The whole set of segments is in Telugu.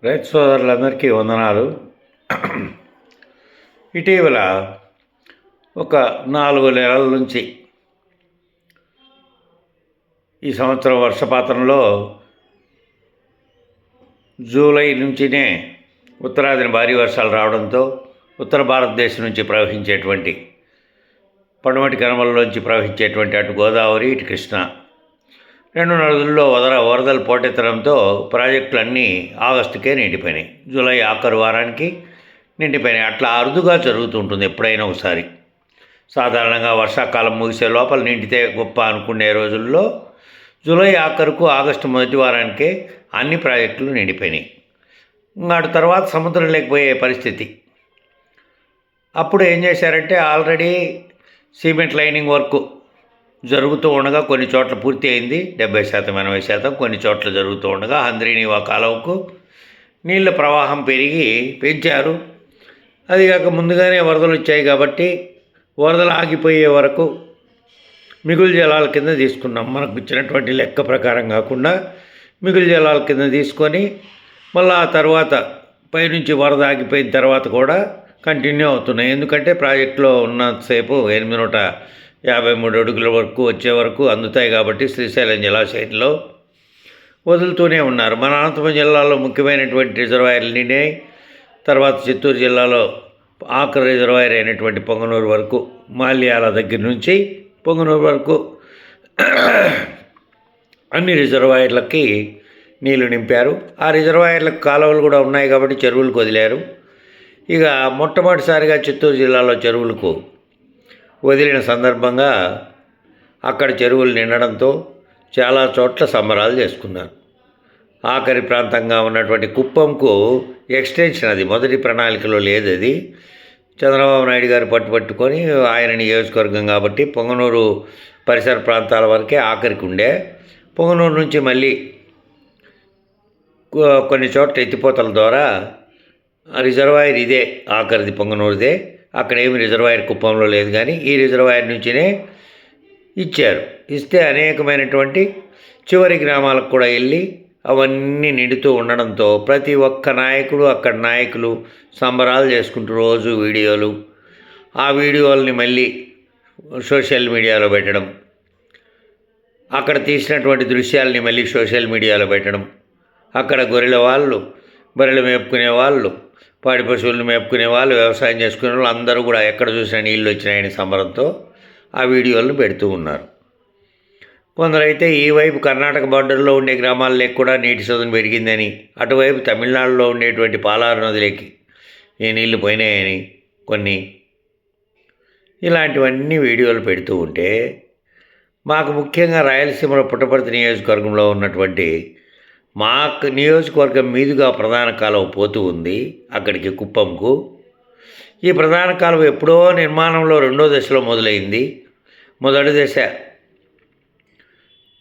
రైతు సోదరులందరికీ వందనాలు. ఇటీవల ఒక 4 నెలల నుంచి ఈ సంవత్సరం వర్షపాతంలో జూలై నుంచినే ఉత్తరాదిన భారీ వర్షాలు రావడంతో ఉత్తర భారతదేశం నుంచి ప్రవహించేటువంటి పడమటి కనుమలలోంచి ప్రవహించేటువంటి అటు గోదావరి ఇటు కృష్ణ రెండు నదుల్లో వరదలు పోటెత్తడంతో ప్రాజెక్టులన్నీ ఆగస్టుకే నిండిపోయినాయి. జూలై ఆఖరు వారానికి నిండిపోయినాయి. అట్లా అరుదుగా జరుగుతుంటుంది ఎప్పుడైనా ఒకసారి. సాధారణంగా వర్షాకాలం ముగిసే లోపల నిండితే గొప్ప అనుకునే రోజుల్లో జూలై ఆఖరుకు ఆగస్టు మొదటి వారానికే అన్ని ప్రాజెక్టులు నిండిపోయినాయి. అటు తర్వాత సముద్రం లేకపోయే పరిస్థితి. అప్పుడు ఏం చేశారంటే ఆల్రెడీ సిమెంట్ లైనింగ్ వర్క్ జరుగుతూ ఉండగా కొన్ని చోట్ల పూర్తి అయింది, 70% 80%. కొన్ని చోట్ల జరుగుతూ ఉండగా హంద్రీనీవా కాలువకు నీళ్ళ ప్రవాహం పెంచారు. అదిగాక ముందుగానే వరదలు వచ్చాయి కాబట్టి వరదలు ఆగిపోయే వరకు మిగులు జలాల కింద తీసుకున్నాం. మనకు ఇచ్చినటువంటి లెక్క ప్రకారం కాకుండా మిగులు జలాల కింద తీసుకొని మళ్ళీ ఆ తర్వాత పైనుంచి వరద ఆగిపోయిన తర్వాత కూడా కంటిన్యూ అవుతున్నాయి. ఎందుకంటే ప్రాజెక్టులో ఉన్నంతసేపు 853 అడుగుల వరకు వచ్చే వరకు అందుతాయి కాబట్టి శ్రీశైలం జలాశయంలో వదులుతూనే ఉన్నారు. మన అనంతపురం జిల్లాలో ముఖ్యమైనటువంటి రిజర్వాయర్లు నిండాయి. తర్వాత చిత్తూరు జిల్లాలో ఆఖరి రిజర్వాయర్ అయినటువంటి పొంగనూరు వరకు, మాల్యాల దగ్గర నుంచి పొంగనూరు వరకు అన్ని రిజర్వాయర్లకి నీళ్లు నింపారు. ఆ రిజర్వాయర్లకు కాలువలు కూడా ఉన్నాయి కాబట్టి చెరువులకు వదిలారు. ఇక మొట్టమొదటిసారిగా చిత్తూరు జిల్లాలో చెరువులకు వదిలిన సందర్భంగా అక్కడ చెరువులు నిండడంతో చాలా చోట్ల సంబరాలు చేసుకున్నారు. ఆఖరి ప్రాంతంగా ఉన్నటువంటి కుప్పంకు ఎక్స్టెన్షన్, అది మొదటి ప్రణాళికలో లేదు. అది చంద్రబాబు నాయుడు గారు పట్టుకొని ఆయన నియోజకవర్గం కాబట్టి పొంగనూరు పరిసర ప్రాంతాల వరకే ఆఖరికి ఉండే. పొంగనూరు నుంచి మళ్ళీ కొన్ని చోట్ల ఎత్తిపోతల ద్వారా రిజర్వాయర్ ఇదే ఆఖరిది, పొంగనూరుదే. అక్కడేమి రిజర్వాయర్ కుప్పంలో లేదు, కానీ ఈ రిజర్వాయర్ నుంచినే ఇచ్చారు. ఇస్తే అనేకమైనటువంటి చివరి గ్రామాలకు కూడా వెళ్ళి అవన్నీ నిండుతూ ఉండడంతో ప్రతి ఒక్క నాయకుడు, అక్కడ నాయకులు సంబరాలు చేసుకుంటూ రోజు వీడియోలు, ఆ వీడియోలని మళ్ళీ సోషల్ మీడియాలో పెట్టడం, అక్కడ తీసినటువంటి దృశ్యాలని మళ్ళీ సోషల్ మీడియాలో పెట్టడం, అక్కడ బర్రెలు మేపుకునే వాళ్ళు, పాడి పశువులను మేపుకునే వాళ్ళు, వ్యవసాయం చేసుకునే వాళ్ళు అందరూ కూడా ఎక్కడ చూసినా నీళ్ళు వచ్చినాయని సంబరంతో ఆ వీడియోలను పెడుతూ ఉన్నారు. కొందరైతే ఈ వైపు కర్ణాటక బార్డర్లో ఉండే గ్రామాలకు కూడా నీటి సదును పెరిగిందని, అటువైపు తమిళనాడులో ఉండేటువంటి పాలారు నదులకి ఈ నీళ్లు పోయినాయని కొన్ని ఇలాంటివన్నీ వీడియోలు పెడుతూ ఉంటే, మాకు ముఖ్యంగా రాయలసీమలో పుట్టపర్తి నియోజకవర్గంలో ఉన్నటువంటి మా నియోజకవర్గం మీదుగా ప్రధాన కాలువ పోతూ ఉంది అక్కడికి, కుప్పంకు. ఈ ప్రధాన కాలువ ఎప్పుడో నిర్మాణంలో రెండో దశలో మొదలైంది. మొదటి దశ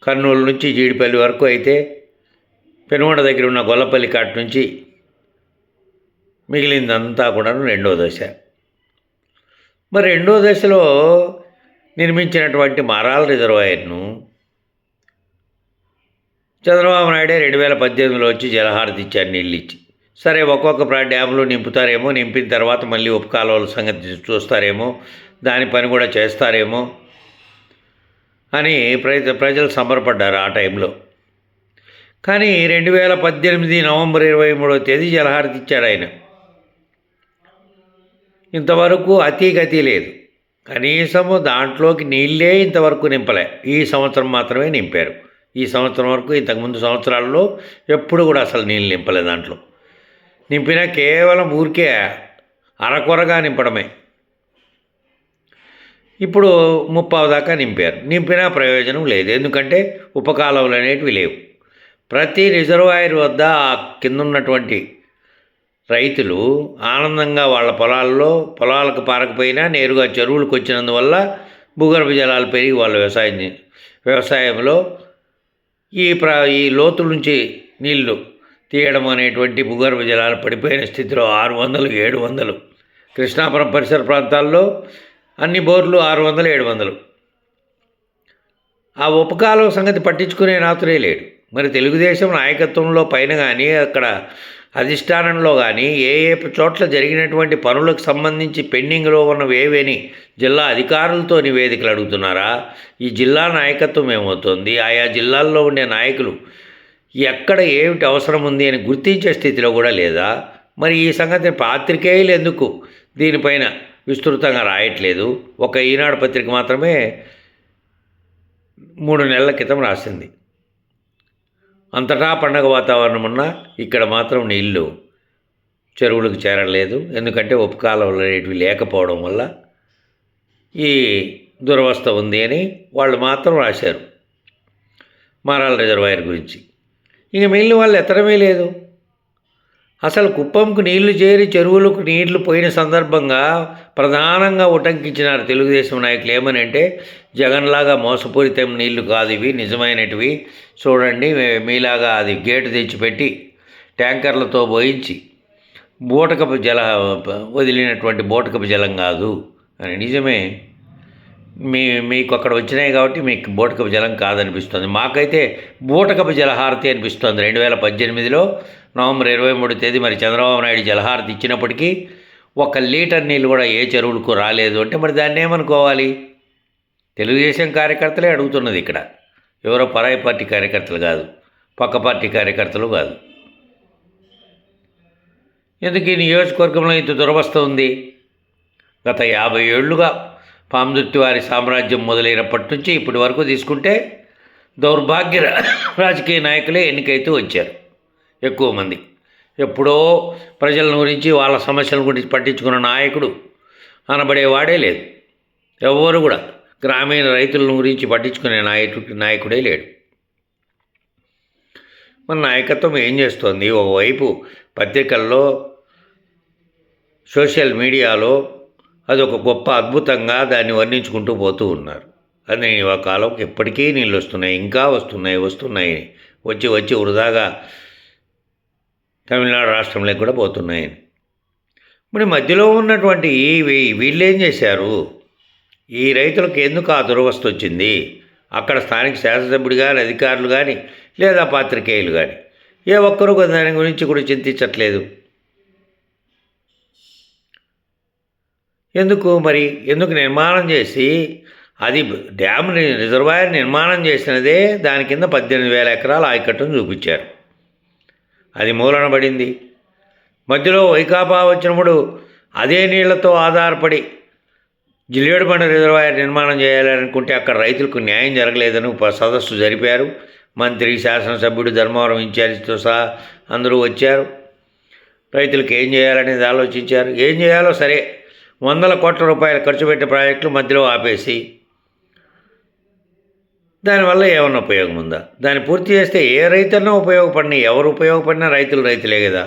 కర్నూలు నుంచి జీడిపల్లి వరకు అయితే, పెనుగొండ దగ్గర ఉన్న గొల్లపల్లి కాటు నుంచి మిగిలిందంతా కూడా రెండో దశ. మరి రెండో దశలో నిర్మించినటువంటి మారాల రిజర్వాయర్ను చంద్రబాబు నాయుడే 2018లో వచ్చి జలహారతి ఇచ్చారు, నీళ్ళు ఇచ్చి. సరే, ఒక్కొక్క డ్యాములు నింపుతారేమో, నింపిన తర్వాత మళ్ళీ ఉపకాలువల సంగతి చూస్తారేమో, దాని పని కూడా చేస్తారేమో అని ప్రజలు సంబరపడ్డారు ఆ టైంలో. కానీ 2018 నవంబర్ 23వ తేదీ జలహారతి ఇచ్చాడు ఆయన. ఇంతవరకు అతీగతి లేదు. కనీసము దాంట్లోకి నీళ్ళే ఇంతవరకు నింపలే. ఈ సంవత్సరం మాత్రమే నింపారు. ఈ సంవత్సరం వరకు, ఇంతకుముందు సంవత్సరాల్లో ఎప్పుడు కూడా అసలు నీళ్ళు నింపలేదు. దాంట్లో నింపినా కేవలం ఊరికే అరకొరగా నింపడమే. ఇప్పుడు 30 దాకా నింపారు. నింపినా ప్రయోజనం లేదు, ఎందుకంటే ఉపకాలువలు అనేటివి లేవు. ప్రతి రిజర్వాయర్ వద్ద ఆ కింద ఉన్నటువంటి రైతులు ఆనందంగా వాళ్ళ పొలాలకు పారకపోయినా నేరుగా చెరువులకు వచ్చినందువల్ల భూగర్భ జలాలు పెరిగి వాళ్ళ వ్యవసాయంలో ఈ లోతు నుంచి నీళ్లు తీయడం అనేటువంటి భూగర్భ జలాలు పడిపోయిన స్థితిలో 600, 700 కృష్ణాపురం పరిసర ప్రాంతాల్లో అన్ని బోర్లు 600, 700. ఆ ఉపకాలువ సంగతి పట్టించుకునే నాతురే లేడు. మరి తెలుగుదేశం నాయకత్వంలో పైన కానీ అక్కడ అధిష్టానంలో కానీ ఏ ఏ చోట్ల జరిగినటువంటి పనులకు సంబంధించి పెండింగ్లో ఉన్నవి ఏవేని జిల్లా అధికారులతో నివేదికలు అడుగుతున్నారా? ఈ జిల్లా నాయకత్వం ఏమవుతుంది? ఆయా జిల్లాల్లో ఉండే నాయకులు ఎక్కడ ఏమిటి అవసరం ఉంది అని గుర్తించే స్థితిలో కూడా లేదా? మరి ఈ సంగతిని పాత్రికేయులు ఎందుకు దీనిపైన విస్తృతంగా రాయట్లేదు? ఒక ఈనాడు పత్రిక మాత్రమే 3 నెలల క్రితం రాసింది. అంతటా పండగ వాతావరణం ఉన్నా ఇక్కడ మాత్రం నీళ్లు చెరువులకు చేరలేదు. ఎందుకంటే ఉపకాలువలు అనేటివి లేకపోవడం వల్ల ఈ దురవస్థ ఉంది అని వాళ్ళు మాత్రం రాశారు మారాల రిజర్వాయర్ గురించి. ఇక మిగిలిన వాళ్ళు ఎత్తడమే లేదు. అసలు కుప్పంకు నీళ్లు చేరి చెరువులకు నీళ్లు పోయిన సందర్భంగా ప్రధానంగా ఉటంకించినారు తెలుగుదేశం నాయకులు. ఏమని అంటే, జగన్లాగా మోసపూరితం నీళ్లు కాదు ఇవి, నిజమైనటివి చూడండి, మీలాగా అది గేటు తెచ్చిపెట్టి ట్యాంకర్లతో పోయించి బూటకపు వదిలినటువంటి బూటకపు జలం కాదు అని. నిజమే, మీకు అక్కడ వచ్చినాయి కాబట్టి మీకు బూటకపు జలం కాదనిపిస్తుంది. మాకైతే బూటకపు జలహారతి అనిపిస్తుంది. 2018లో నవంబర్ 23 తేదీ మరి చంద్రబాబు నాయుడు జలహారతి ఇచ్చినప్పటికీ 1 లీటర్ నీళ్ళు కూడా ఏ చెరువులకు రాలేదు అంటే మరి దాన్ని ఏమనుకోవాలి? తెలుగుదేశం కార్యకర్తలే అడుగుతున్నది ఇక్కడ, ఎవరో పరాయి పార్టీ కార్యకర్తలు కాదు, పక్క పార్టీ కార్యకర్తలు కాదు. ఎందుకు ఈ నియోజకవర్గంలో ఇంత దురవస్థ ఉంది? గత 50 ఏళ్లుగా పాముదుర్తి వారి సామ్రాజ్యం మొదలైనప్పటి నుంచి ఇప్పటి వరకు తీసుకుంటే దౌర్భాగ్య రాజకీయ నాయకులే ఎన్నికైతూ వచ్చారు. ఎక్కువ మంది ఎప్పుడో ప్రజల గురించి వాళ్ళ సమస్యల గురించి పట్టించుకున్న నాయకుడు అనబడేవాడే లేదు. ఎవరు కూడా గ్రామీణ రైతుల గురించి పట్టించుకునే నాయకుడే లేడు. మన నాయకత్వం ఏం చేస్తోంది? ఒకవైపు పత్రికల్లో, సోషల్ మీడియాలో అదొక గొప్ప అద్భుతంగా దాన్ని వర్ణించుకుంటూ పోతూ ఉన్నారు. అది ఒక కాలంకి ఎప్పటికీ నీళ్ళు వస్తున్నాయి, ఇంకా వస్తున్నాయి వచ్చి వృధాగా తమిళనాడు రాష్ట్రంలోకి కూడా పోతున్నాయని. మరి మధ్యలో ఉన్నటువంటి వీళ్ళు ఏం చేశారు? ఈ రైతులకు ఎందుకు ఆ దురవస్థ వచ్చింది? అక్కడ స్థానిక శాసనసభ్యుడు కానీ, అధికారులు కానీ, లేదా పాత్రికేయులు కానీ ఏ ఒక్కరూ దాని గురించి కూడా చింతించట్లేదు. ఎందుకు నిర్మాణం చేసి అది డ్యామ్ రిజర్వాయర్ నిర్మాణం చేసినదే దాని కింద 18,000 ఎకరాల ఆయకట్టును చూపించారు. అది మూలన పడింది. మధ్యలో వైకాపా వచ్చినప్పుడు అదే నీళ్లతో ఆధారపడి జిల్లేడుబండ రిజర్వాయర్ నిర్మాణం చేయాలనుకుంటే అక్కడ రైతులకు న్యాయం జరగలేదని సదస్సు జరిపారు. మంత్రి, శాసనసభ్యుడు, ధర్మవరం ఇన్ఛార్జితో సహా అందరూ వచ్చారు. రైతులకు ఏం చేయాలనేది ఆలోచించారు. ఏం చేయాలో సరే, 100 కోట్ల రూపాయలు ఖర్చు పెట్టే ప్రాజెక్టులు మధ్యలో ఆపేసి దానివల్ల ఏమన్నా ఉపయోగం ఉందా? దాన్ని పూర్తి చేస్తే ఏ రైతున్నా ఉపయోగపడినా, ఎవరు ఉపయోగపడినా రైతులే కదా.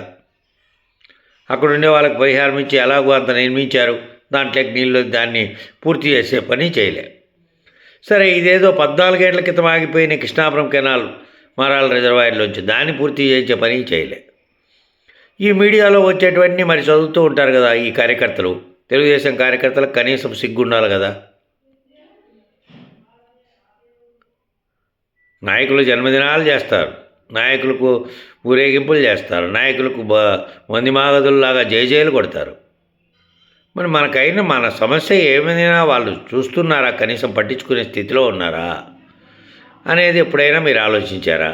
అక్కడ ఉండే వాళ్ళకి పరిహారం ఇచ్చి ఎలాగో అంత నిర్మించారు, దాంట్లోకి నీళ్ళు దాన్ని పూర్తి చేసే పని చేయలే. సరే, ఇదేదో 14 ఏళ్ల క్రితం ఆగిపోయిన కృష్ణాపురం కెనాల్ మారాల రిజర్వాయర్లోంచి దాన్ని పూర్తి చేసే పని చేయలే. ఈ మీడియాలో వచ్చేటివన్నీ మరి చదువుతూ ఉంటారు కదా ఈ కార్యకర్తలు. తెలుగుదేశం కార్యకర్తలకు కనీసం సిగ్గుండాలి కదా. నాయకులు జన్మదినాలు చేస్తారు, నాయకులకు ఊరేగింపులు చేస్తారు, నాయకులకు వందిమాగదుల్లాగా జయజయలు కొడతారు. మరి మన సమస్య ఏమైనా వాళ్ళు చూస్తున్నారా? కనీసం పట్టించుకునే స్థితిలో ఉన్నారా అనేది ఎప్పుడైనా మీరు ఆలోచించారా?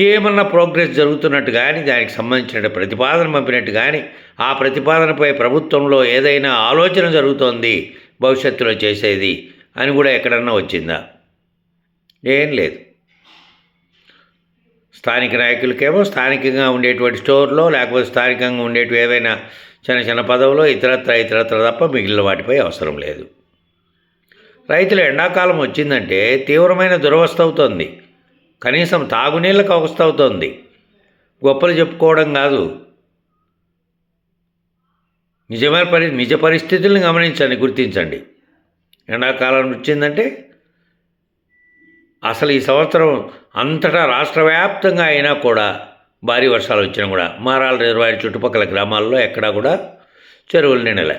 ఏమన్నా ప్రోగ్రెస్ జరుగుతున్నట్టు కానీ, దానికి సంబంధించిన ప్రతిపాదన పంపినట్టు కానీ, ఆ ప్రతిపాదనపై ప్రభుత్వంలో ఏదైనా ఆలోచన జరుగుతోంది భవిష్యత్తులో చేసేది అని కూడా ఎక్కడన్నా వచ్చిందా? ఏం లేదు. స్థానిక నాయకులకేమో స్థానికంగా ఉండేటువంటి స్టోర్లో, లేకపోతే స్థానికంగా ఉండేటివి ఏవైనా చిన్న పదవులో ఇతరత్ర తప్ప మిగిలిన వాటిపై అవసరం లేదు. రైతులు ఎండాకాలం వచ్చిందంటే తీవ్రమైన దురవస్థ అవుతోంది. కనీసం తాగునీళ్ళకు అవస్థ అవుతోంది. గొప్పలు చెప్పుకోవడం కాదు, నిజ పరిస్థితులను గమనించండి, గుర్తించండి. ఎండాకాలం వచ్చిందంటే అసలు ఈ సంవత్సరం అంతటా రాష్ట్ర వ్యాప్తంగా అయినా కూడా భారీ వర్షాలు వచ్చినా కూడా మారాల రిజర్వాయర్ చుట్టుపక్కల గ్రామాల్లో ఎక్కడా కూడా చెరువులు నిండలే.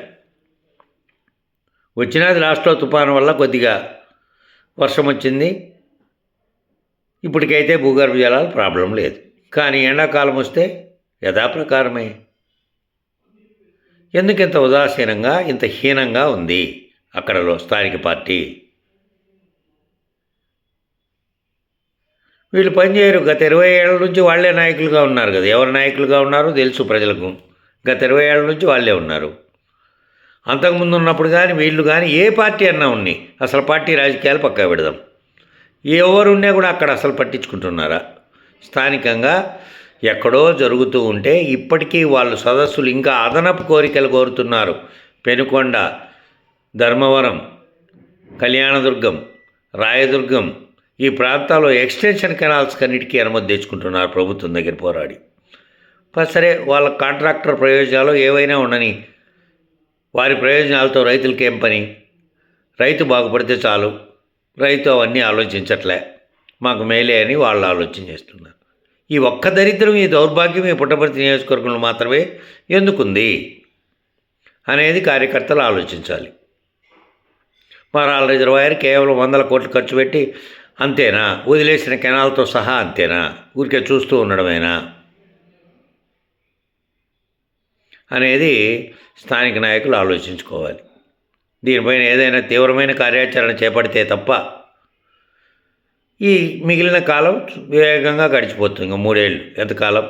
వచ్చినది లాస్ట్లో తుఫాను వల్ల కొద్దిగా వర్షం వచ్చింది. ఇప్పటికైతే భూగర్భ జలాలు ప్రాబ్లం లేదు. కానీ ఎండాకాలం వస్తే యథాప్రకారమే. ఎందుకు ఇంత ఉదాసీనంగా, ఇంత హీనంగా ఉంది అక్కడలో స్థానిక పార్టీ? వీళ్ళు పనిచేయరు. గత 20 ఏళ్ల నుంచి వాళ్ళే నాయకులుగా ఉన్నారు కదా. ఎవరు నాయకులుగా ఉన్నారో తెలుసు ప్రజలకు. గత 20 ఏళ్ల నుంచి వాళ్ళే ఉన్నారు. అంతకుముందు ఉన్నప్పుడు కానీ వీళ్ళు కానీ ఏ పార్టీ అన్నా ఉన్నాయి. అసలు పార్టీ రాజకీయాలు పక్కా పెడదాం. ఎవరున్నా కూడా అక్కడ అసలు పట్టించుకుంటున్నారా? స్థానికంగా ఎక్కడో జరుగుతూ ఉంటే ఇప్పటికీ వాళ్ళు సదస్సులు ఇంకా అదనపు కోరికలు కోరుతున్నారు. పెనుకొండ, ధర్మవరం, కళ్యాణదుర్గం, రాయదుర్గం ఈ ప్రాంతాల్లో ఎక్స్టెన్షన్ కెనాల్స్ కన్నిటికీ అనుమతి తెచ్చుకుంటున్నారు ప్రభుత్వం దగ్గర పోరాడి. సరే, వాళ్ళ కాంట్రాక్టర్ ప్రయోజనాలు ఏవైనా ఉండని, వారి ప్రయోజనాలతో రైతులకి ఏం పని? రైతు బాగుపడితే చాలు. రైతు అవన్నీ ఆలోచించట్లే, మాకు మేలే అని వాళ్ళు ఆలోచన చేస్తున్నారు. ఈ ఒక్క దరిద్రం, ఈ దౌర్భాగ్యం ఈ పుట్టపర్తి నియోజకవర్గంలో మాత్రమే ఎందుకుంది అనేది కార్యకర్తలు ఆలోచించాలి. మారాల రిజర్వాయర్ కేవలం 100 కోట్లు ఖర్చు పెట్టి అంతేనా? వదిలేసిన కెనాల్తో సహా అంతేనా? ఊరికే చూస్తూ ఉండడమేనా అనేది స్థానిక నాయకులు ఆలోచించుకోవాలి. దీనిపైన ఏదైనా తీవ్రమైన కార్యాచరణ చేపడితే తప్ప ఈ మిగిలిన కాలం వేగంగా గడిచిపోతుంది. ఇంకా 3 ఏళ్ళు ఎంతకాలం?